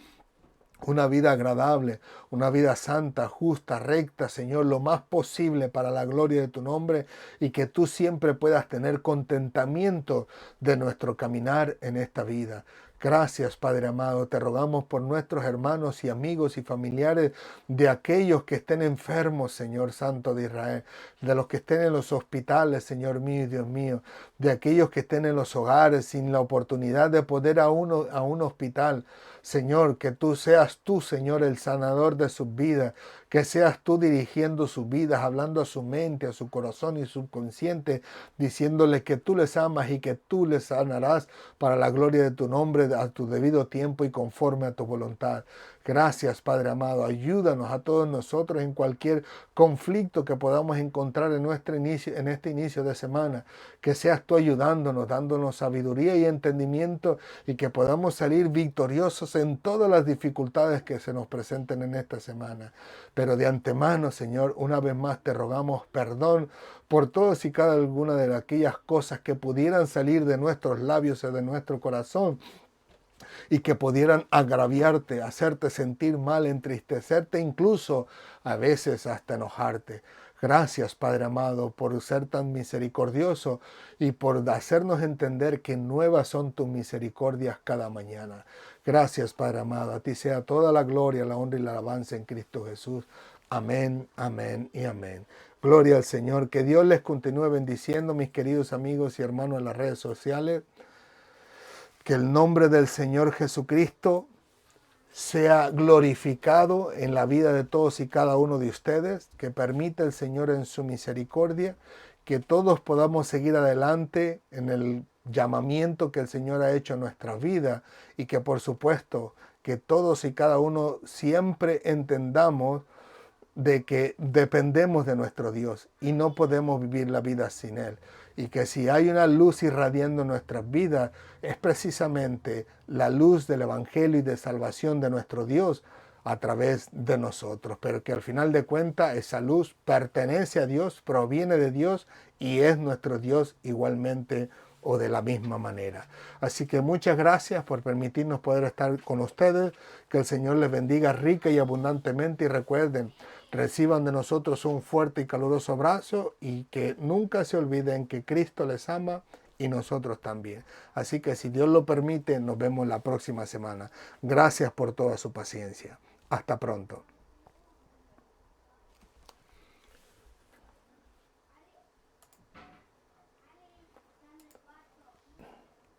A: una vida agradable, una vida santa, justa, recta, Señor, lo más posible para la gloria de tu nombre, y que tú siempre puedas tener contentamiento de nuestro caminar en esta vida. Gracias, Padre amado. Te rogamos por nuestros hermanos y amigos y familiares, de aquellos que estén enfermos, Señor Santo de Israel, de los que estén en los hospitales, Señor mío y Dios mío, de aquellos que estén en los hogares sin la oportunidad de poder a un hospital. Señor, que tú seas tú, Señor, el sanador de sus vidas, que seas tú dirigiendo sus vidas, hablando a su mente, a su corazón y subconsciente, diciéndole que tú les amas y que tú les sanarás para la gloria de tu nombre, a tu debido tiempo y conforme a tu voluntad. Gracias, Padre amado. Ayúdanos a todos nosotros en cualquier conflicto que podamos encontrar en este inicio de semana. Que seas tú ayudándonos, dándonos sabiduría y entendimiento, y que podamos salir victoriosos en todas las dificultades que se nos presenten en esta semana. Pero de antemano, Señor, una vez más te rogamos perdón por todas y cada una de aquellas cosas que pudieran salir de nuestros labios o de nuestro corazón, y que pudieran agraviarte, hacerte sentir mal, entristecerte, incluso a veces hasta enojarte. Gracias, Padre amado, por ser tan misericordioso y por hacernos entender que nuevas son tus misericordias cada mañana. Gracias, Padre amado. A ti sea toda la gloria, la honra y la alabanza en Cristo Jesús. Amén, amén y amén. Gloria al Señor. Que Dios les continúe bendiciendo, mis queridos amigos y hermanos en las redes sociales. Que el nombre del Señor Jesucristo sea glorificado en la vida de todos y cada uno de ustedes. Que permita el Señor en su misericordia que todos podamos seguir adelante en el llamamiento que el Señor ha hecho en nuestras vidas, y que por supuesto que todos y cada uno siempre entendamos de que dependemos de nuestro Dios y no podemos vivir la vida sin Él. Y que si hay una luz irradiando nuestras vidas, es precisamente la luz del Evangelio y de salvación de nuestro Dios a través de nosotros. Pero que al final de cuentas esa luz pertenece a Dios, proviene de Dios y es nuestro Dios igualmente o de la misma manera. Así que muchas gracias por permitirnos poder estar con ustedes. Que el Señor les bendiga rica y abundantemente, y recuerden, reciban de nosotros un fuerte y caluroso abrazo, y que nunca se olviden que Cristo les ama y nosotros también. Así que si Dios lo permite, nos vemos la próxima semana. Gracias por toda su paciencia. Hasta pronto.